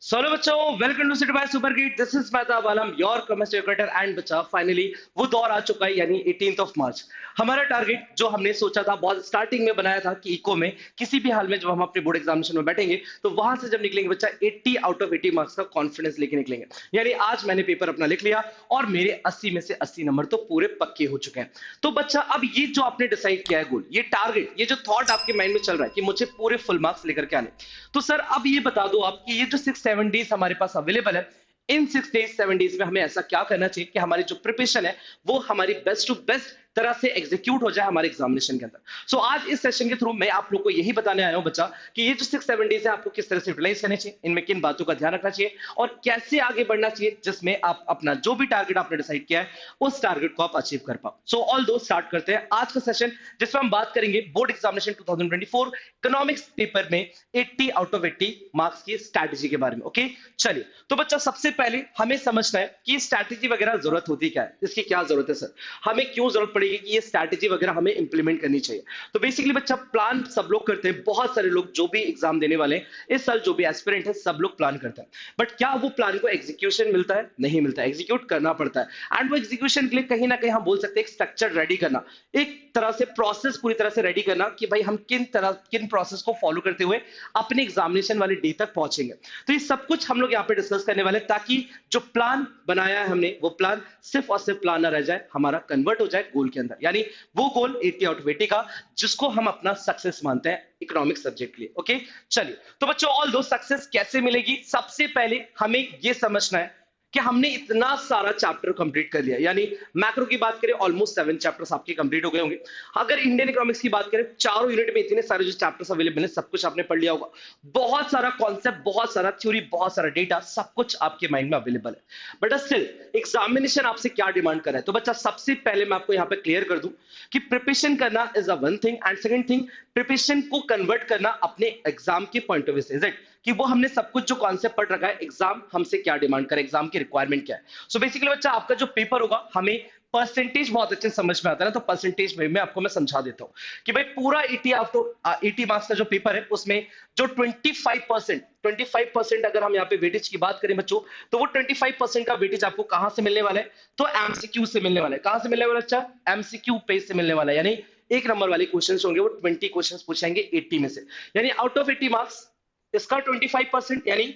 Hello बच्चों, welcome to city by super kid. This is Mehtab Alam, your chemistry educator. And बच्चा, finally वो दौर आ चुका है, यानी 18th ऑफ मार्च। हमारा टारगेट जो हमने सोचा था, बहुत स्टार्टिंग में बनाया था कि इको में किसी भी हाल में जब हम अपने बोर्ड एग्जामिनेशन में बैठेंगे तो वहां से जब निकलेंगे बच्चा 80 आउट ऑफ 80 मार्क्स का कॉन्फिडेंस लेके निकलेंगे। यानी आज मैंने पेपर अपना लिख लिया और मेरे 80 में से 80 नंबर तो पूरे पक्के हो चुके हैं। तो बच्चा, अब ये जो आपने डिसाइड किया है गोल, ये टारगेट, ये जो थॉट आपके माइंड में चल रहा है कि मुझे पूरे फुल मार्क्स लेकर के आने, तो सर अब ये बता दो आप कि ये जो 6-7 डेज हमारे पास अवेलेबल है, इन 6 डेज 7 डेज में हमें ऐसा क्या करना चाहिए कि हमारी जो प्रिपरेशन है वो हमारी बेस्ट टू बेस्ट तरह से एग्जीक्यूट हो जाए हमारे एग्जामिनेशन के अंदर। सो आज इस सेशन के थ्रू मैं आप लोग को यही बताने आया हूं बच्चा कि ये जो 6-7 डेज है आपको किस तरह से यूटिलाइज करने चाहिए, इनमें किन बातों का ध्यान रखना चाहिए और कैसे आगे बढ़ना चाहिए जिसमें आप अपना जो भी टारगेट आपने डिसाइड किया है उस टारगेट को आप अचीव कर पाओ। सो ऑल दो स्टार्ट करते हैं आज का सेशन, जिसमें हम बात करेंगे बोर्ड एग्जामिनेशन 2024 इकोनॉमिक्स पेपर में 80 आउट ऑफ 80 मार्क्स की स्ट्रैटेजी के बारे में। ओके, चलिए। तो बच्चा, सबसे पहले हमें समझना है कि स्ट्रैटेजी वगैरह जरूरत होती क्या है, इसकी क्या जरूरत है सर, हमें क्यों जरूरत पड़ेगी कि ये स्ट्रैटेजी वगैरह हमें इंप्लीमेंट करनी चाहिए। तो बेसिकली बच्चा, प्लान सब लोग करते हैं, बहुत सारे लोग जो भी एग्जाम देने वाले हैं इस साल, जो भी एस्पिरेंट है, सब लोग प्लान करते हैं। बट क्या वो प्लान को एग्जीक्यूशन मिलता है? नहीं मिलता है, एग्जीक्यूट करना पड़ता है। एंड वो एग्जीक्यूशन के लिए कहीं ना कहीं हम बोल सकते हैं एक स्ट्रक्चर रेडी करना, एक तरह से प्रोसेस पूरी तरह से रेडी करना कि भाई हम किन प्रोसेस को फॉलो करते हुए अपने एग्जामिनेशन वाले डे तक पहुंचेंगे। तो ये सब कुछ हम लोग यहाँ पे डिस्कस करने वाले, ताकि जो प्लान बनाया है हमने वो प्लान सिर्फ और सिर्फ प्लान ना रह जाए, हमारा कन्वर्ट हो जाए गोल के अंदर, यानी वो गोल 80 आउट ऑफ 80 का जिसको हम अपना सक्सेस मानते हैं इकोनॉमिक्स सब्जेक्ट के लिए। ओके, चलिए। तो बच्चों, ऑल दो सक्सेस कैसे मिलेगी, सबसे पहले हमें यह समझना है कि हमने इतना सारा चैप्टर कंप्लीट कर लिया। यानी मैक्रो की बात करें, ऑलमोस्ट 7 चैप्टर्स आपके कंप्लीट हो गए होंगे। अगर इंडियन इकोनॉमिक्स की बात करें, चारों यूनिट में इतने सारे जो चैप्टर्स अवेलेबल है सब कुछ आपने पढ़ लिया होगा। बहुत सारा कॉन्सेप्ट, बहुत सारा थ्योरी, बहुत सारा डेटा, सब कुछ आपके माइंड में अवेलेबल है। बट स्टिल एग्जामिनेशन आपसे क्या डिमांड कर रहा है? तो बच्चा, सबसे पहले मैं आपको यहाँ पे क्लियर कर दूं कि प्रिपरेशन करना is a one thing, and second thing, preparation को कन्वर्ट करना अपने एग्जाम के पॉइंट ऑफ व्यू से, इज इट, कि वो हमने सब कुछ जो कॉन्सेप्ट पढ़ रखा है, एग्जाम हमसे क्या डिमांड करे, एग्जाम की रिक्वायरमेंट क्या है। सो बेसिकली बच्चा, आपका जो पेपर होगा, हमें परसेंटेज बहुत अच्छे समझ में आता है ना, तो परसेंटेज में आपको मैं समझा देता हूं कि भाई पूरा 80 मार्क्स का जो पेपर है उसमें जो 25% अगर हम यहाँ पे वेटेज की बात करें बच्चों, तो वो 25% का वेटेज आपको कहां से मिलने वाला है? तो एमसीक्यू से मिलने वाला है। कहां से मिलने वाला बच्चा? एमसीक्यू पेज से मिलने वाला है। यानी एक नंबर वाले क्वेश्चन होंगे, वो 20 क्वेश्चन पूछेंगे 80 में से, यानी आउट ऑफ 80 मार्क्स इसका 25% यानी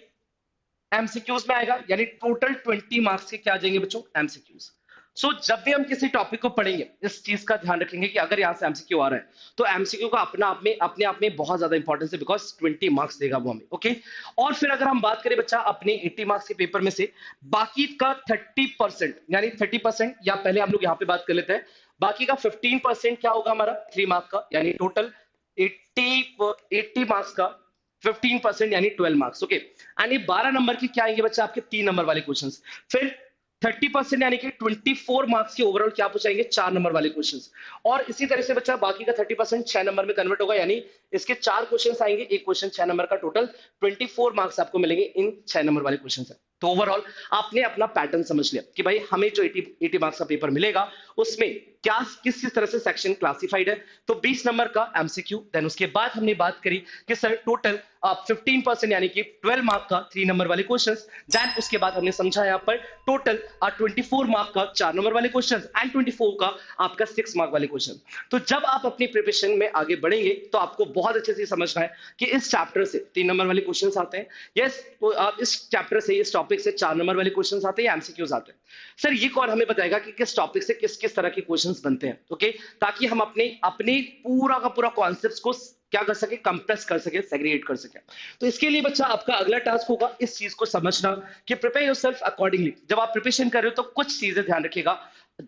एमसीक्यूज में आएगा। यानी टोटल 20 मार्क्स के क्या आ जाएंगे बच्चों? एमसीक्यूज। सो जब भी हम किसी टॉपिक को पढ़ेंगे इस चीज का ध्यान रखेंगे कि अगर यहां से एमसीक्यू आ रहा है तो एमसीक्यू का अपने आप में बहुत ज्यादा इंपॉर्टेंस है, बिकॉज 20 मार्क्स देगा वो हमें। ओके, और फिर अगर हम बात करें बच्चा अपने 80 मार्क्स के पेपर में से बाकी का 30%, यानी 30%, या पहले हम लोग यहाँ पे बात कर लेते हैं, बाकी का 15% क्या होगा हमारा 3 मार्क्स का, यानी टोटल 80 मार्क्स का 15% यानी 12 मार्क्स। ओके, एंड ये 12 नंबर की क्या आएंगे बच्चा? आपके 3 नंबर वाले क्वेश्चंस। फिर 30% यानी कि 24 मार्क्स के ओवरऑल क्या पूछाएंगे? 4 नंबर वाले क्वेश्चंस। और इसी तरह से बच्चा बाकी का 30% 6 नंबर में कन्वर्ट होगा, यानी इसके 4 क्वेश्चंस आएंगे, एक क्वेश्चन 6 नंबर का, टोटल 24 मार्क्स आपको मिलेंगे इन 6 नंबर वाले क्वेश्चन से। तो ओवरऑल आपने अपना पैटर्न समझ लिया कि भाई हमें जो 80 मार्क्स का पेपर मिलेगा उसमें क्या किस तरह से सेक्शन क्लासिफाइड है। तो 20 नंबर का एमसीक्यू, देन उसके बाद हमने बात करी कि सर टोटल 15% यानी कि 12 मार्क का 3 नंबर वाले क्वेश्चंस, देन उसके बाद हमने समझा यहाँ पर टोटल 24 मार्क का 4 नंबर वाले क्वेश्चंस एंड 24 का आपका 6 मार्क वाले क्वेश्चन। तो जब आप अपनी प्रिपरेशन में आगे बढ़ेंगे तो आपको बहुत अच्छे से समझना है कि इस चैप्टर से 3 नंबर वाले क्वेश्चंस आते हैं, यस, तो आप इस चैप्टर से, इस टॉपिक से 4 नंबर वाले क्वेश्चंस आते हैं या एमसीक्यूज आते हैं। सर ये कौन हमें बताएगा कि किस टॉपिक से किस किस तरह के क्वेश्चंस बनते हैं? ओके, ताकि हम अपने अपने पूरा का पूरा कॉन्सेप्ट्स को क्या कर सके, कंप्रेस कर सके, सेग्रीगेट कर सके। तो इसके लिए बच्चा आपका अगला टास्क होगा इस चीज को समझना कि प्रिपेयर योरसेल्फ अकॉर्डिंगली। जब आप प्रिपरेशन कर रहे हो तो कुछ चीजें ध्यान रखिएगा।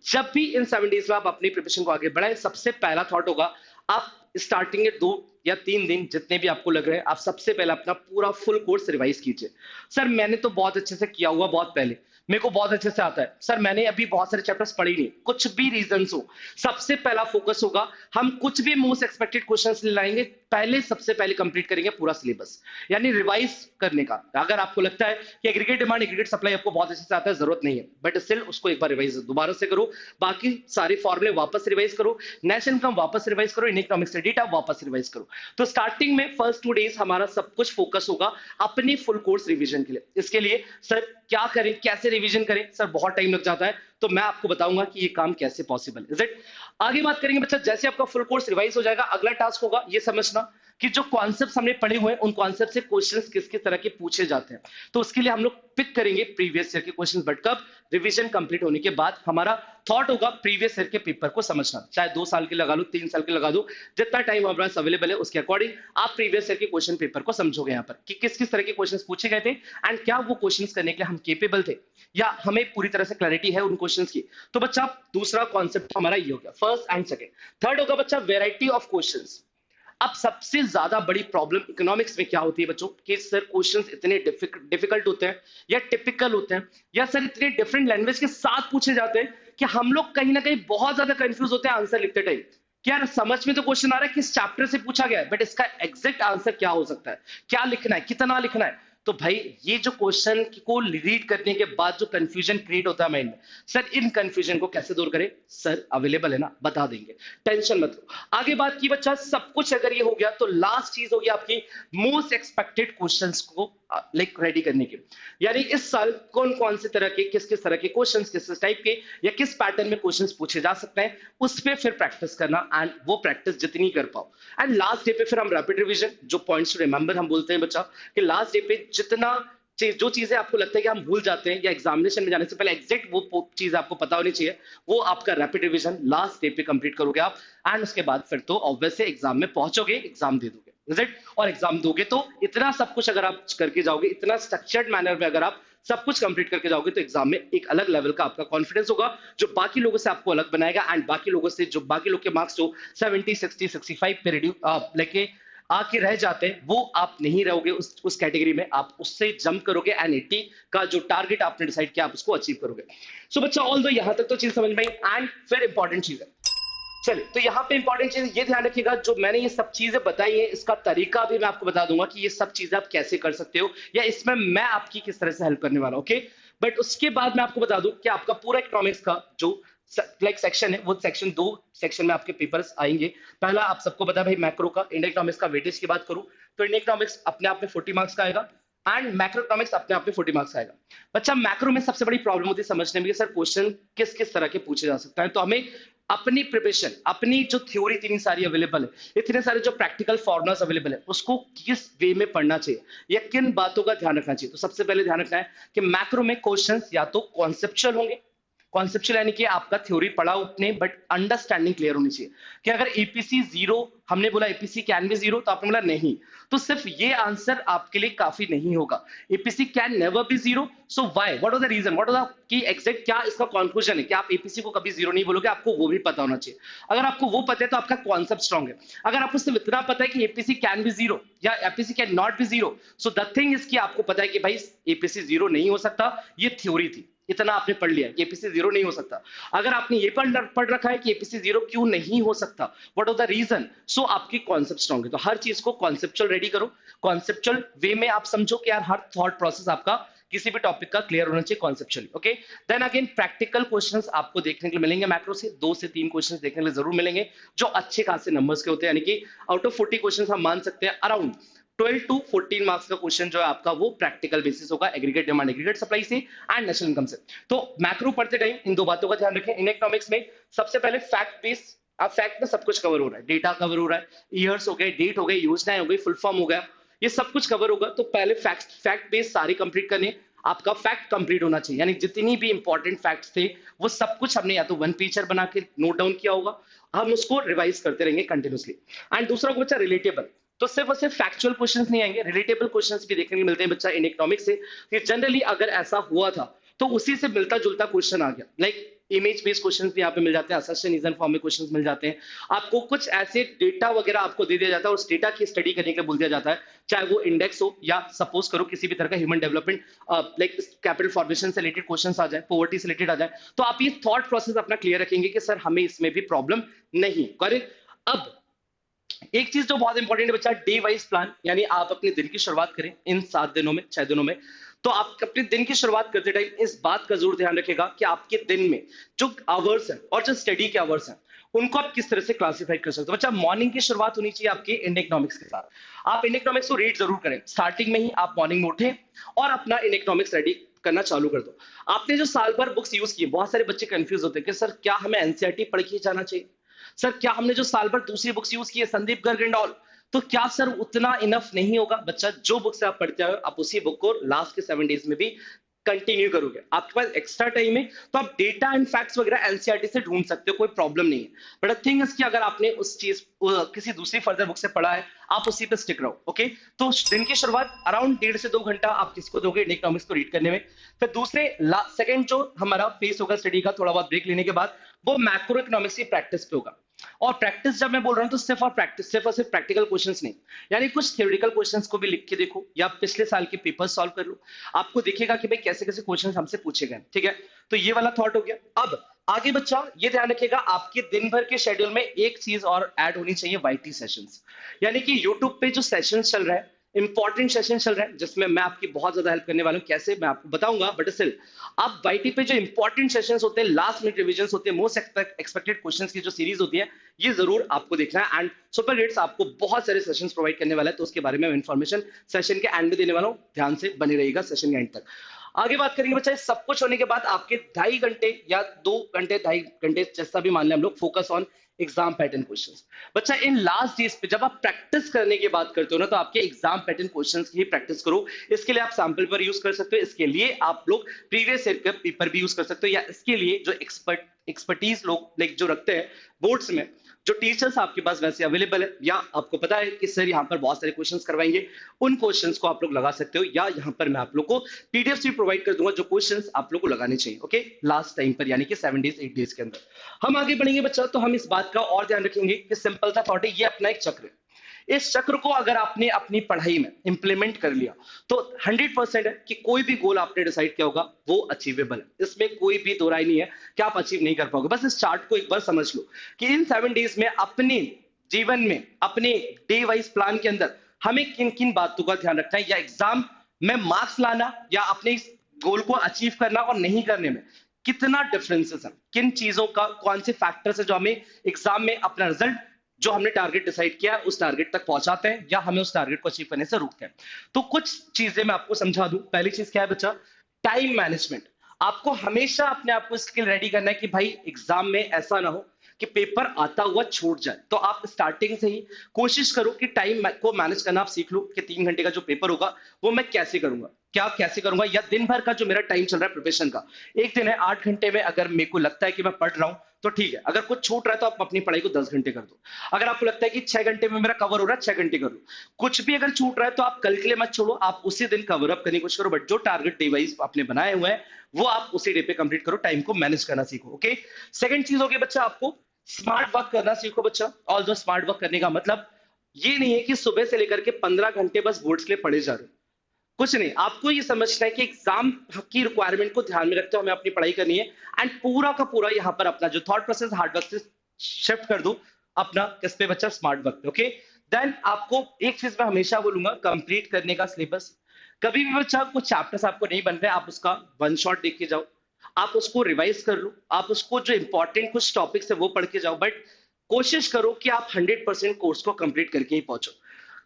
जब भी इन 7 डेज में आप अपनी प्रिपरेशन को आगे बढ़ाएं, सबसे पहला थॉट होगा, आप स्टार्टिंग के 2 या 3 दिन जितने भी आपको लग रहे हैं, आप सबसे पहले अपना पूरा फुल कोर्स रिवाइज कीजिए। सर मैंने तो बहुत अच्छे से किया हुआ बहुत पहले, मेरे को बहुत अच्छे से आता है सर, मैंने अभी बहुत सारे चैप्टर्स पढ़े ही नहीं, कुछ भी रीजंस हो, सबसे पहला फोकस होगा, हम कुछ भी मोस्ट एक्सपेक्टेड क्वेश्चंस ले लाएंगे, पहले सबसे पहले कंप्लीट करेंगे पूरा सिलेबस, यानी रिवाइज करने का। अगर आपको लगता है कि एग्रीगेट डिमांड एग्रीगेट सप्लाई आपको बहुत अच्छे से आता है, जरूरत नहीं है, बट स्टिल उसको एक बार रिवाइज दोबारा से करो, बाकी सारे फॉर्मुले वापस रिवाइज करो, नेशनल इनकम वापस रिवाइज करो, इंडियन इकोनॉमिक डेटा वापस रिवाइज करो। तो स्टार्टिंग में फर्स्ट 2 डेज हमारा सब कुछ फोकस होगा अपनी फुल कोर्स रिवीजन के लिए। इसके लिए सर क्या करें, कैसे रिवीजन करें, सर बहुत टाइम लग जाता है, तो मैं आपको बताऊंगा कि ये काम कैसे पॉसिबल इज इट। आगे बात करेंगे बच्चा, जैसे आपका फुल कोर्स रिवाइज हो जाएगा, अगला टास्क होगा ये समझना कि जो कॉन्सेप्ट्स हमने पढ़े हुए हैं उन कॉन्सेप्ट से क्वेश्चंस किस किस तरह के पूछे जाते हैं। तो उसके लिए हम लोग पिक करेंगे प्रीवियस ईयर के क्वेश्चंस, बट कब, रिवीजन कंप्लीट होने के बाद। हमारा थॉट होगा प्रीवियस ईयर के पेपर को समझना, चाहे 2 साल के लगा लो, 3 साल के लगा दो, जितना टाइम हमारे पास अवेलेबल है उसके अकॉर्डिंग आप प्रीवियस ईयर के क्वेश्चन पेपर को समझोगे यहाँ पर कि किस किस तरह के क्वेश्चंस पूछे गए थे एंड क्या वो क्वेश्चंस करने के लिए हम केपेबल थे, या हमें पूरी तरह से क्लैरिटी है उन क्वेश्चंस की। तो बच्चा दूसरा कॉन्सेप्ट हमारा ये हो गया, फर्स्ट एंड सेकंड। थर्ड होगा बच्चा वैरायटी ऑफ क्वेश्चंस। अब सबसे ज्यादा बड़ी प्रॉब्लम इकोनॉमिक्स में क्या होती है बच्चों, कि सर क्वेश्चंस इतने डिफिकल्ट होते हैं या टिपिकल होते हैं, या सर इतने डिफरेंट लैंग्वेज के साथ पूछे जाते हैं कि हम लोग कहीं ना कहीं बहुत ज्यादा कंफ्यूज होते हैं आंसर लिखते टाइम, कि यार समझ में तो क्वेश्चन आ रहा है किस चैप्टर से पूछा गया है, बट इसका एग्जैक्ट आंसर क्या हो सकता है, क्या लिखना है, कितना लिखना है। तो भाई ये जो क्वेश्चन को रीड करने के बाद जो कंफ्यूजन क्रिएट होता है माइंड में, सर इन कंफ्यूजन को कैसे दूर करें, सर अवेलेबल है ना, बता देंगे, टेंशन मत लो। आगे बात की बच्चा, सब कुछ अगर ये हो गया तो लास्ट चीज होगी आपकी मोस्ट एक्सपेक्टेड क्वेश्चंस को लाइक रेडी करने की, यानी इस साल कौन कौन से तरह के, किस किस तरह के क्वेश्चंस, किस टाइप के या किस पैटर्न में क्वेश्चंस पूछे जा सकते हैं, उस पे फिर प्रैक्टिस करना, एंड वो प्रैक्टिस जितनी कर पाओ। एंड लास्ट डे पे फिर हम रैपिड रिवीजन, जो पॉइंट्स टू रिमेंबर हम बोलते हैं बच्चा, कि लास्ट डे पे जितना जो चीजें आपको लगता है कि हम भूल जाते हैं या एग्जामिनेशन में जाने से पहले एग्जैक्ट वो चीज आपको पता होनी चाहिए, वो आपका रैपिड रिवीजन लास्ट डे पे कंप्लीट करोगे आप, एंड उसके बाद फिर तो ऑब्वियस एग्जाम में पहुंचोगे, एग्जाम दे दोगे, इज इट। और एग्जाम दोगे तो इतना सब कुछ अगर आप करके जाओगे, इतना स्ट्रक्चर्ड मैनर में अगर आप सब कुछ कंप्लीट करके जाओगे, तो एग्जाम में एक अलग लेवल का आपका कॉन्फिडेंस होगा, जो बाकी लोगों से आपको अलग बनाएगा, एंड बाकी लोगों से जो बाकी लोग के मार्क्स जो 70 60 65 पे लेके आके रह जाते हैं, वो आप नहीं रहोगे उस कैटेगरी में, आप उससे जंप करोगे एंड 80 का जो टारगेट आपने डिसाइड किया आप उसको अचीव करोगे। सो बच्चा ऑल दो यहां तक तो चीज समझ में आई, एंड फिर इंपॉर्टेंट चीज है, चलिए तो यहाँ पे इंपॉर्टेंट चीज ये ध्यान रखिएगा, जो मैंने ये सब चीजें बताई है इसका तरीका भी मैं आपको बता दूंगा कि ये सब चीजें आप कैसे कर सकते हो, या इसमें मैं आपकी किस तरह से हेल्प करने वाला हूं, ओके। बट उसके बाद मैं आपको बता दूं कि आपका पूरा इकोनॉमिक्स का जो लाइक सेक्शन है, वो सेक्शन 2 सेक्शन में आपके पेपर्स आएंगे। पहला आप सबको पता है भाई मैक्रो का, इंडियन इकोनॉमिक्स का वेटेज की बात करूं तो इंडियन इकोनॉमिक्स अपने आप में 40 मार्क्स का आएगा, एंड मैक्रो इकोनॉमिक्स अपने आप में 40 मार्क्स आएगा। बच्चा मैक्रो में सबसे बड़ी प्रॉब्लम होती है समझने में कि सर क्वेश्चन किस किस तरह के पूछे जा सकते हैं, तो हमें अपनी प्रिपरेशन, अपनी जो थ्योरी इतनी सारी अवेलेबल है, इतने सारे जो प्रैक्टिकल फॉर्मुलास अवेलेबल है, उसको किस वे में पढ़ना चाहिए या किन बातों का ध्यान रखना चाहिए। तो सबसे पहले ध्यान रखना है कि मैक्रो में क्वेश्चंस या तो कॉन्सेप्चुअल होंगे, कॉन्सेप्चुअल यानी कि आपका थ्योरी पढ़ा उतने बट अंडरस्टैंडिंग क्लियर होनी चाहिए, कि अगर एपीसी 0 हमने बोला एपीसी कैन बी 0 तो आपने बोला नहीं, तो सिर्फ ये आंसर आपके लिए काफी नहीं होगा, APC can never be 0, so why, what was the reason, what was the key exact क्या इसका कंक्लूजन है कि आप एपीसी को कभी 0 नहीं बोलोगे, आपको वो भी पता होना चाहिए। अगर आपको वो पता है तो आपका कॉन्सेप्ट स्ट्रांग है। अगर आपको सिर्फ इतना पता है कि एपीसी कैन बी 0 या APC can not be 0, so the thing is कि आपको पता है कि भाई एपीसी 0 नहीं हो सकता, ये थ्योरी थी, इतना आपने पढ़ लिया कि एपीसी 0 नहीं हो सकता। अगर आपने ये पढ़ रखा है कि एपीसी 0 क्यों नहीं हो सकता, व्हाट इज द रीजन, सो आपकी कॉन्सेप्ट स्ट्रांग है। तो हर चीज को कॉन्सेप्चुअल रेडी करो, कॉन्सेप्चुअल वे में आप समझो कि यार हर थॉट प्रोसेस आपका किसी भी टॉपिक का क्लियर होना चाहिए conceptually, okay. Then again practical questions आपको देखने के लिए मिलेंगे, मैक्रो से 2 से 3 क्वेश्चंस देखने के लिए जरूर मिलेंगे, जो अच्छे खासे नंबर्स के होते हैं, यानी कि आउट ऑफ 40 क्वेश्चंस हम मान सकते हैं अराउंड 12 to 14 मार्क्स का क्वेश्चन जो है आपका वो प्रैक्टिकल बेसिस होगा, एग्रीगेट डिमांड एग्रीगेट सप्लाई से एंड नेशनल इनकम से। तो मैक्रो पढ़ते टाइम इन 2 बातों का ध्यान रखें। इन इकोनॉमिक्स में सबसे पहले फैक्ट बेस, अब फैक्ट में सब कुछ कवर हो रहा है, डेटा कवर हो रहा है, ईयर्स हो गए, डेट हो गए, योजनाएं हो गई, फुल फॉर्म हो गया, ये सब कुछ कवर होगा। तो पहले फैक्ट बेस सारे कंप्लीट करने, आपका फैक्ट कंप्लीट होना चाहिए, यानी जितनी भी इंपॉर्टेंट फैक्ट्स थे वो सब कुछ हमने या तो वन पेजर बना के नोट डाउन किया होगा, हम उसको रिवाइज करते रहेंगे कंटिन्यूसली। एंड दूसरा बच्चा रिलेटेबल, तो सिर्फ और सिर्फ फैक्चुअल क्वेश्चंस नहीं आएंगे, रिलेटेबल क्वेश्चंस भी देखने को मिलते हैं बच्चा इन इकोनॉमिक्स से, कि जनरली अगर ऐसा हुआ था तो उसी से मिलता जुलता क्वेश्चन आ गया, लाइक इमेज बेस्ड क्वेश्चंस भी यहाँ पे मिल जाते हैं, असर्शन रीजन फॉर्म में क्वेश्चंस मिल जाते हैं। आपको कुछ ऐसे डेटा वगैरह आपको दे दिया जाता है, उस डेटा की स्टडी करने के लिए बोल दिया जाता है, चाहे वो इंडेक्स हो या सपोज करो किसी भी तरह का human development like capital formation से रिलेटेड क्वेश्चंस आ जाए, पॉवर्टी से रिलेटेड आ जाए, तो आप ये थॉट प्रोसेस अपना क्लियर रखेंगे कि सर हमें इसमें भी प्रॉब्लम नहीं। करेक्ट। अब एक चीज जो बहुत इंपॉर्टेंट है बच्चा, डे वाइज प्लान, यानी आप अपने दिन की शुरुआत करें इन 7 दिनों में, 6 दिनों में। तो आप अपने दिन की शुरुआत करते टाइम इस बात का जरूर ध्यान रखेगा कि आपके दिन में जो आवर्स हैं और जो स्टडी के आवर्स हैं उनको आप किस तरह से क्लासिफाई कर सकते हो। बच्चा मॉर्निंग की शुरुआत होनी चाहिए आपकी इंडियन इकोनॉमिक्स के साथ। आप इंडियन इकोनॉमिक्स को रीड जरूर करें, स्टार्टिंग में ही आप मॉर्निंग में उठें और अपना इंडियन इकोनॉमिक्स रेडी करना चालू कर दो। आपने जो साल भर बुक्स यूज की, बहुत सारे बच्चे कंफ्यूज होते हैं कि सर क्या हमें एनसीईआरटी पढ़ के जाना चाहिए, सर क्या हमने जो साल भर दूसरी बुक्स यूज की है संदीप गर्ग एंड ऑल, तो क्या सर उतना इनफ नहीं होगा। बच्चा जो बुक से आप पढ़ते हो आप उसी बुक को लास्ट के 7 डेज में भी कंटिन्यू करोगे। आपके पास एक्स्ट्रा टाइम है तो आप डेटा एंड फैक्ट्स वगैरह एनसीईआरटी से ढूंढ सकते हो, कोई प्रॉब्लम नहीं है। बट द थिंग इज कि अगर आपने उस चीज किसी दूसरी फर्दर बुक से पढ़ा है, आप उसी पे स्टिक रहो। ओके, तो दिन की शुरुआत अराउंड 1.5 से 2 घंटा आप किसको दोगे, इकोनॉमिक्स को रीड करने में। फिर दूसरे सेकंड जो हमारा फेस होगा स्टडी का, थोड़ा बहुत ब्रेक लेने के बाद, वो मैक्रो इकोनॉमिक्स की प्रैक्टिस पे होगा। और प्रैक्टिस जब मैं बोल रहा हूं तो सिर्फ और प्रैक्टिस, सिर्फ और सिर्फ प्रैक्टिकल क्वेश्चंस नहीं, यानी कुछ थ्योरेटिकल क्वेश्चंस को भी लिख के देखो या पिछले साल के पेपर सॉल्व कर लो, आपको दिखेगा कि भाई कैसे कैसे क्वेश्चंस हमसे पूछे गए। ठीक है, तो ये वाला थॉट हो गया। अब आगे बच्चा ये ध्यान रखिएगा, आपके दिन भर के शेड्यूल में एक चीज और ऐड होनी चाहिए, वाईटी सेशंस। यानी कि यूट्यूब पे जो सेशंस चल रहा है, इंपॉर्टेंट सेशन चल रहा है जिसमें मैं आपकी बहुत ज्यादा हेल्प करने वाला हूं, कैसे मैं आपको बताऊंगा। बट स्टिल आप वाईटी पे जो इंपॉर्टेंट सेशंस होते हैं, लास्ट मिनट रिवीजन होते हैं, मोस्ट एक्सपेक्टेड क्वेश्चंस की जो सीरीज होती है, ये जरूर आपको देखना है। एंड सुपर ग्रेड्स आपको बहुत सारे सेशंस प्रोवाइड करने वाला है, तो उसके बारे में इन्फॉर्मेशन सेशन के एंड में देने वाला हूं, ध्यान से बने रहिएगा सेशन के एंड तक। आगे बात करेंगे बच्चा, सब कुछ होने के बाद आपके 2.5 घंटे या 2 घंटे 2.5 घंटे जैसा भी मान लें हम लोग, focus on exam pattern questions. बच्चा इन लास्ट डेज पे जब आप प्रैक्टिस करने की बात करते हो ना, तो आपके एग्जाम पैटर्न क्वेश्चंस की प्रैक्टिस करो। इसके लिए आप सैंपल पर यूज कर सकते हो, इसके लिए आप लोग प्रीवियस ईयर का पेपर भी यूज कर सकते हो, या इसके लिए जो एक्सपर्टीज लोग लाइक जो रखते हैं बोर्ड्स में, जो टीचर्स आपके पास वैसे अवेलेबल है, या आपको पता है कि सर यहाँ पर बहुत सारे क्वेश्चंस करवाएंगे, उन क्वेश्चंस को आप लोग लगा सकते हो, या यहाँ पर मैं आप लोग को पीडीएफ भी प्रोवाइड कर दूंगा जो क्वेश्चंस आप लोग को लगाने चाहिए। ओके, लास्ट टाइम पर, यानी कि 7 डेज 8 डेज के अंदर हम आगे बढ़ेंगे बच्चा। तो हम इस बात का और ध्यान रखेंगे कि सिंपल सा थॉट है, ये अपना एक चक्र है। इस चक्र को अगर आपने अपनी पढ़ाई में इंप्लीमेंट कर लिया तो 100% है कि कोई भी गोल आपने डिसाइड किया होगा वो अचीवेबल है, इसमें कोई भी दो राय नहीं है कि आप अचीव नहीं कर पाओगे। बस इस चार्ट को एक बार समझ लो कि इन 7 डेज में अपने जीवन में, अपने डे वाइज प्लान के अंदर हमें किन किन बातों का ध्यान रखना है, या एग्जाम में मार्क्स लाना या अपने इस गोल को अचीव करना और नहीं करने में कितना डिफरेंसेस है, किन चीजों का, कौन से फैक्टर्स है जो हमें एग्जाम में अपना रिजल्ट जो हमने टारगेट डिसाइड किया उस टारगेट तक पहुंचाते हैं या हमें उस टारगेट को अचीव करने से रोकते हैं। तो कुछ चीजें मैं आपको समझा दूं। पहली चीज क्या है बच्चा, टाइम मैनेजमेंट। आपको हमेशा अपने आप को स्किल रेडी करना है कि भाई एग्जाम में ऐसा ना हो कि पेपर आता हुआ छूट जाए। तो आप स्टार्टिंग से ही कोशिश करो कि टाइम को मैनेज करना आप सीख लो कि 3 घंटे का जो पेपर होगा वो मैं कैसे करूंगा, क्या कैसे करूंगा, या दिन भर का जो मेरा टाइम चल रहा है प्रिपरेशन का, एक दिन है 8 घंटे में अगर मेरे को लगता है कि मैं पढ़ रहा हूं तो ठीक है, अगर कुछ छूट रहा है तो आप अपनी पढ़ाई को 10 घंटे कर दो। अगर आपको लगता है कि 6 घंटे में मेरा कवर हो रहा है, 6 घंटे कर लो। कुछ भी अगर छूट रहा है तो आप कल के लिए मत छोड़ो, आप उसी दिन कवर अप करने की कोशिश करो, बट जो टारगेट डिवाइस आपने बनाए हुए हैं वो आप उसी डे पे कंप्लीट करो, टाइम को मैनेज करना सीखो। ओके, सेकंड चीज होगी बच्चा, आपको स्मार्ट वर्क करना सीखो बच्चा। ऑल दो स्मार्ट वर्क करने का मतलब ये नहीं है कि सुबह से लेकर के 15 घंटे बस बोर्ड्स के लिए पढ़े जा रहे हो, कुछ नहीं। आपको ये समझना है कि एग्जाम की रिक्वायरमेंट को ध्यान में रखते हुए हमें अपनी पढ़ाई करनी है, एंड पूरा का पूरा यहाँ पर अपना जो थॉट प्रोसेस हार्ड वर्क से शिफ्ट कर दो अपना किस पे बच्चा, स्मार्ट वर्क पे। ओके, देन आपको एक चीज मैं हमेशा बोलूंगा, कंप्लीट करने का सिलेबस। कभी भी बच्चा कुछ चैप्टर्स आपको नहीं बन रहे, आप उसका वन शॉट देख के जाओ, आप उसको रिवाइज कर लो, आप उसको जो इंपॉर्टेंट कुछ टॉपिक्स है वो पढ़ के जाओ, बट कोशिश करो कि आप 100% कोर्स को कंप्लीट करके ही पहुंचो।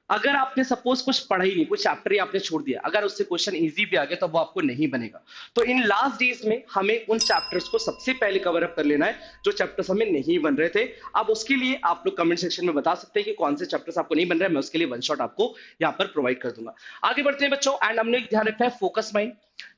अगर आपने सपोज कुछ पढ़ा ही नहीं, कुछ चैप्टर ही आपने छोड़ दिया, अगर उससे क्वेश्चन इजी भी आ गया तो वो आपको नहीं बनेगा। तो इन लास्ट डेज में हमें उन चैप्टर्स को सबसे पहले कवर अप कर लेना है जो चैप्टर्स हमें नहीं बन रहे थे। अब उसके लिए आप लोग कमेंट सेक्शन में बता सकते हैं कि कौन से चैप्टर्स आपको नहीं बन रहे हैं, मैं उसके लिए वन शॉट आपको यहाँ पर प्रोवाइड कर दूंगा। आगे बढ़ते हैं बच्चों, एंड हमने एक ध्यान रखना है फोकस माइंड।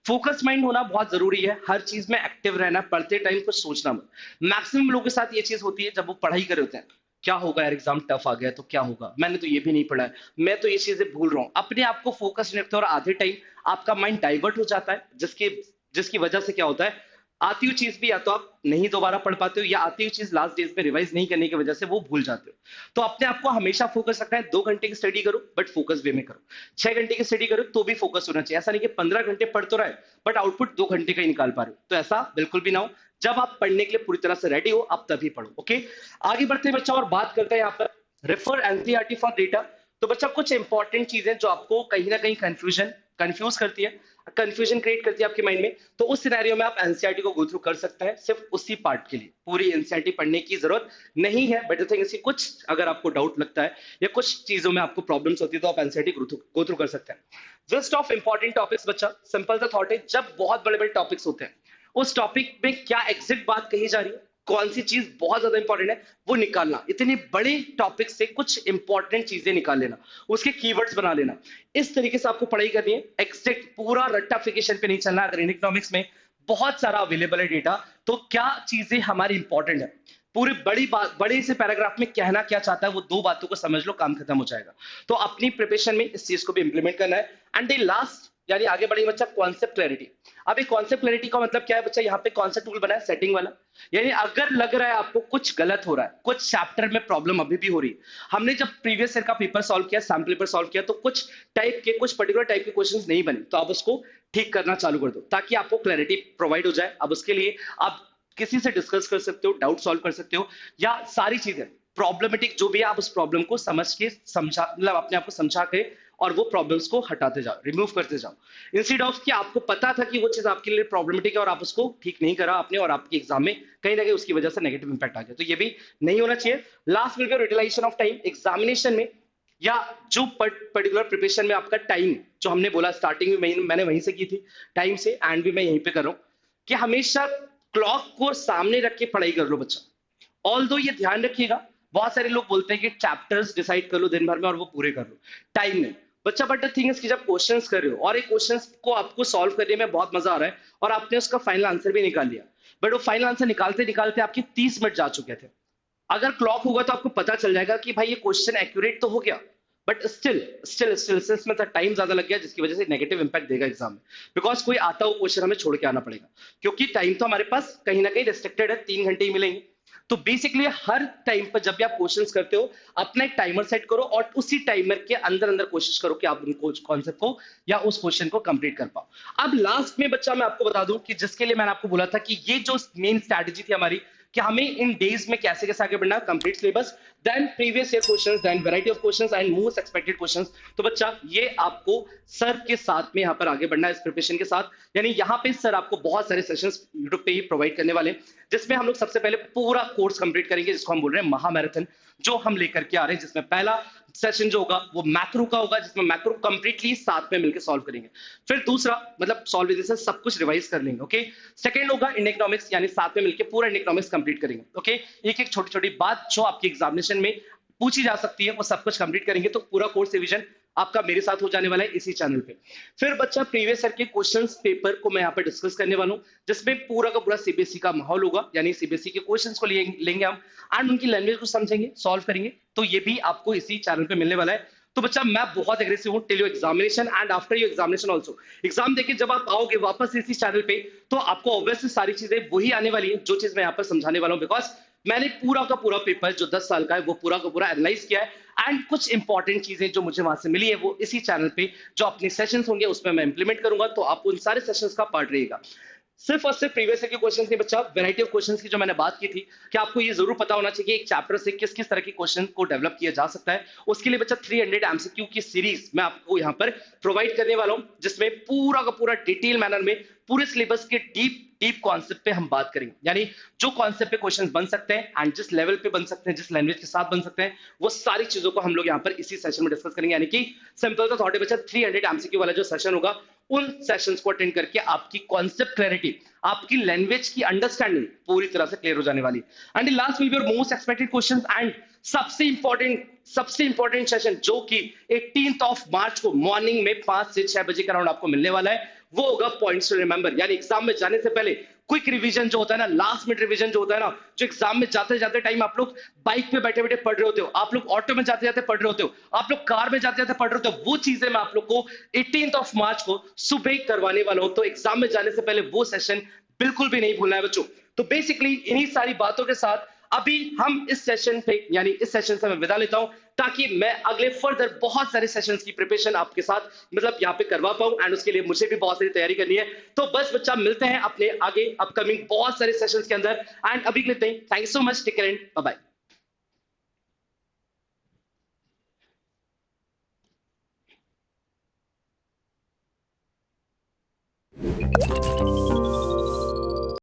फोकस माइंड होना बहुत जरूरी है, हर चीज में एक्टिव रहना, पढ़ते टाइम कुछ सोचना मत। मैक्सिमम लोगों के साथ ये चीज होती है जब वो पढ़ाई कर रहे होते हैं, क्या होगा यार एग्जाम टफ आ गया तो क्या होगा, मैंने तो ये भी नहीं पढ़ा है, मैं तो ये चीजें भूल रहा हूं, अपने आप को फोकस नहीं रखते और आधे टाइम आपका माइंड डाइवर्ट हो जाता है, जिसकी वजह से क्या होता है, आती हुई चीज भी या तो आप नहीं दोबारा पढ़ पाते हो, या आती हुई चीज लास्ट डेज में रिवाइज नहीं करने की वजह से वो भूल जाते हो। तो अपने आप को हमेशा फोकस रखना है, 2 घंटे की स्टडी करो बट फोकस वे में करो, 6 घंटे की स्टडी करो तो भी फोकस होना चाहिए। ऐसा नहीं कि 15 घंटे पढ़ तो रहे बट आउटपुट 2 घंटे का ही निकाल पा रहे हो, तो ऐसा बिल्कुल भी ना हो। जब आप पढ़ने के लिए पूरी तरह से रेडी हो आप तभी पढ़ो। ओके, आगे बढ़ते हैं बच्चा और बात करते हैं यहाँ पर रेफर एनसीईआरटी फॉर डेटा। तो बच्चा कुछ इंपॉर्टेंट चीजें जो आपको कहीं ना कहीं कंफ्यूज करती है, कंफ्यूजन क्रिएट करती है आपके माइंड में, तो उस सिनेरियो में आप एनसीईआरटी को गो थ्रू कर सकते हैं सिर्फ उसी पार्ट के लिए। पूरी एनसीईआरटी पढ़ने की जरूरत नहीं है, बट द थिंग इज कुछ अगर आपको डाउट लगता है या कुछ चीजों में आपको प्रॉब्लम्स होती है तो आप एनसीईआरटी गो थ्रू कर सकते हैं। लिस्ट ऑफ इंपॉर्टेंट टॉपिक्स बच्चा, सिंपल सा थॉट है, जब बहुत बड़े बड़े टॉपिक्स होते हैं उस टॉपिक में क्या एग्जैक्ट बात कही जा रही है, कौन सी चीज बहुत ज्यादा इंपॉर्टेंट है वो निकालना। इतने बड़े टॉपिक से कुछ इंपॉर्टेंट चीजें निकाल लेना, उसके कीवर्ड्स बना लेना, इस तरीके से आपको पढ़ाई करनी है। एग्जैक्ट पूरा रट्टाफिकेशन पे नहीं चलना। अगर इकोनॉमिक्स में बहुत सारा अवेलेबल है डेटा, तो क्या चीजें हमारी इंपॉर्टेंट है, पूरी बड़ी बात बड़े से पैराग्राफ में कहना क्या चाहता है वो 2 बातों को समझ लो, काम खत्म हो जाएगा। तो अपनी प्रिपरेशन में इस चीज को भी इंप्लीमेंट करना है। एंड द लास्ट यानी आगे बढ़ेंगे बच्चा, कॉन्सेप्ट क्लैरिटी। अब एक कॉन्सेप्ट क्लैरिटी का मतलब क्या है बच्चा, यहाँ पे कॉन्सेप्ट टूल बना है सेटिंग वाला, यानी अगर लग रहा है आपको कुछ गलत हो रहा है, कुछ चैप्टर में प्रॉब्लम अभी भी हो रही है। हमने जब प्रीवियस ईयर का पेपर सॉल्व किया, सैम्पल पेपर सॉल्व किया, तो कुछ टाइप के कुछ पर्टिकुलर टाइप के क्वेश्चंस नहीं बने, तो आप उसको ठीक करना चालू कर दो ताकि आपको क्लैरिटी प्रोवाइड हो जाए। अब उसके लिए आप किसी से डिस्कस कर सकते हो, डाउट सॉल्व कर सकते हो, या सारी चीजें प्रॉब्लमेटिक जो भी है आप उस प्रॉब्लम को समझ के समझा, मतलब अपने आप को समझा के और वो प्रॉब्लम्स को हटाते जाओ, रिमूव करते जाओ, इंस्टेड ऑफ कि आपको पता था कि वो चीज आपके लिए प्रॉब्लमेटिक है और आप उसको ठीक नहीं करा आपने और आपके एग्जाम में कहीं ना कहीं उसकी वजह से नेगेटिव इंपैक्ट आ गया, तो ये भी नहीं होना चाहिए। Last will be utilization of time. Examination में या जो पर्टिकुलर प्रिपरेशन में आपका टाइम, जो हमने बोला स्टार्टिंग में मैंने वहीं से की थी टाइम से, एंड भी मैं यहीं पे कर रहा हूं कि हमेशा क्लॉक को सामने रख के पढ़ाई कर लो बच्चा। ऑल दो ये ध्यान रखिएगा, बहुत सारे लोग बोलते हैं कि चैप्टर्स डिसाइड कर लो दिन भर में और वो पूरे कर लो, टाइम नहीं बच्चा। बट द थिंग इज कि जब क्वेश्चंस कर रहे हो और एक क्वेश्चंस को आपको सॉल्व करने में बहुत मजा आ रहा है और आपने उसका फाइनल आंसर भी निकाल लिया, बट वो फाइनल आंसर निकालते निकालते आपके 30 मिनट जा चुके थे। अगर क्लॉक होगा तो आपको पता चल जाएगा कि भाई ये क्वेश्चन एक्यूरेट तो हो गया, बट स्टिल इसमें टाइम ज्यादा लग गया, जिसकी वजह से नेगेटिव इंपैक्ट देगा एग्जाम में, बिकॉज कोई आता हुआ क्वेश्चन हमें छोड़ के आना पड़ेगा, क्योंकि टाइम तो हमारे पास कहीं ना कहीं रिस्ट्रिक्टेड है, 3 घंटे ही मिलेंगे। तो बेसिकली हर टाइम पर जब भी आप क्वेश्चंस करते हो अपना एक टाइमर सेट करो और उसी टाइमर के अंदर अंदर कोशिश करो कि आप उनको कॉन्सेप्ट को या उस क्वेश्चन को कंप्लीट कर पाओ। अब लास्ट में बच्चा मैं आपको बता दूं कि जिसके लिए मैंने आपको बोला था कि ये जो मेन स्ट्रैटेजी थी हमारी कि हमें इन डेज में कैसे कैसे आगे बढ़ना है, complete syllabus, then previous year questions, then variety of questions and most expected questions. तो बच्चा ये आपको सर के साथ में यहाँ पर आगे बढ़ना है इस प्रिपरेशन के साथ, यानी यहाँ पे सर आपको बहुत सारे सेशंस यूट्यूब पे ही प्रोवाइड करने वाले हैं, जिसमें हम लोग सबसे पहले पूरा कोर्स कंप्लीट करेंगे, जिसको हम बोल रहे हैं महामैराथन, जो हम लेकर के आ रहे हैं, जिसमें पहला सेशन जो होगा वो मैक्रो का होगा, जिसमें मैक्रो कंप्लीटली साथ में मिलकर सॉल्व करेंगे। फिर दूसरा मतलब सॉल्व जैसे सब कुछ रिवाइज कर लेंगे। ओके, सेकंड होगा इंडियन इकोनॉमिक्स, यानी साथ में मिलकर पूरा इंडियन इकोनॉमिक्स कंप्लीट करेंगे। ओके, एक एक छोटी छोटी बात जो आपकी एग्जामिनेशन में पूछी जा सकती है वो सब कुछ कंप्लीट करेंगे, तो पूरा कोर्स रिवीजन आपका मेरे साथ हो जाने वाला है इसी चैनल पे। फिर बच्चा प्रीवियस ईयर के क्वेश्चंस पेपर को मैं यहाँ पे डिस्कस करने वाला हूँ, जिसमें पूरा का पूरा सीबीएसई का माहौल होगा, यानी सीबीएसई के क्वेश्चंस को लेंगे हम एंड उनकी लैंग्वेज को समझेंगे, सॉल्व करेंगे, तो ये भी आपको इसी चैनल पे मिलने वाला है। तो बच्चा मैं बहुत एग्रेसिव हूँ till your examination and after your examination also. Exam देके जब आप आओगे वापस इसी चैनल पे तो आपको ऑब्वियसली सारी चीजें वही आने वाली है जो चीज मैं यहाँ पर समझाने वाला हूँ, बिकॉज मैंने पूरा का पूरा पेपर जो 10 साल का है वो पूरा का पूरा एनालाइज किया है एंड कुछ इंपॉर्टेंट चीजें जो मुझे वहां से मिली है वो इसी चैनल पे जो अपने सेशंस होंगे उसमें मैं इंप्लीमेंट करूंगा, तो आप उन सारे सेशंस का पार्ट रहिएगा। सिर्फ और सिर्फ प्रीवियस ईयर के क्वेश्चंस नहीं बच्चा, वैरायटी ऑफ क्वेश्चंस की जो मैंने बात की थी कि आपको ये जरूर पता होना चाहिए कि एक चैप्टर से किस किस तरह के क्वेश्चन को डेवलप किया जा सकता है। उसके लिए बच्चा 300 एमसीक्यू की सीरीज मैं आपको यहाँ पर प्रोवाइड करने वाला हूँ, जिसमें पूरा का पूरा डिटेल मैनर में पूरे सिलेबस के डीप कॉन्सेप्ट पे हम बात करेंगे, यानी जो कॉन्सेप्ट पे क्वेश्चंस बन सकते हैं एंड जिस लेवल पे बन सकते हैं, जिस लैंग्वेज के साथ बन सकते हैं, वो सारी चीजों को हम लोग यहाँ पर इसी सेशन में डिस्कस करेंगे। यानी कि सिंपल सा थॉट है बच्चा, 300 एमसीक्यू वाला जो सेशन होगा उन सेशंस को अटेंड करके आपकी कॉन्सेप्ट क्लैरिटी, आपकी लैंग्वेज की अंडरस्टैंडिंग पूरी तरह से क्लियर हो जाने वाली। And last will be your most expected questions and सबसे इंपॉर्टेंट सेशन जो कि 18 मार्च को मॉर्निंग में 5 से 6 बजे का राउंड आपको मिलने वाला है, वो होगा पॉइंट्स टू रिमेंबर, यानी एग्जाम में जाने से पहले क्विक रिवीजन जो होता है ना, लास्ट मिनट रिवीजन जो होता है ना, जो एग्जाम में जाते जाते टाइम आप लोग बाइक पे बैठे बैठे पढ़ रहे होते हो, आप लोग ऑटो में जाते जाते पढ़ रहे होते हो, आप लोग कार में जाते जाते पढ़ रहे होते हो, वो चीजें मैं आप लोग को 18 मार्च को सुबह करवाने वाला हूं। तो एग्जाम में जाने से पहले वो सेशन बिल्कुल भी नहीं भूलना है बच्चों। तो बेसिकली इन्हीं सारी बातों के साथ अभी हम इस सेशन पे यानी इस सेशन से मैं विदा लेता हूं, ताकि मैं अगले फर्दर बहुत सारे सेशंस की प्रिपरेशन आपके साथ मतलब यहाँ पे करवा पाऊं, एंड उसके लिए मुझे भी बहुत सारी तैयारी करनी है। तो बस बच्चा मिलते हैं अपने आगे अपकमिंग बहुत सारे सेशंस के अंदर, एंड अभी के लिए thank you so much, take care and bye bye.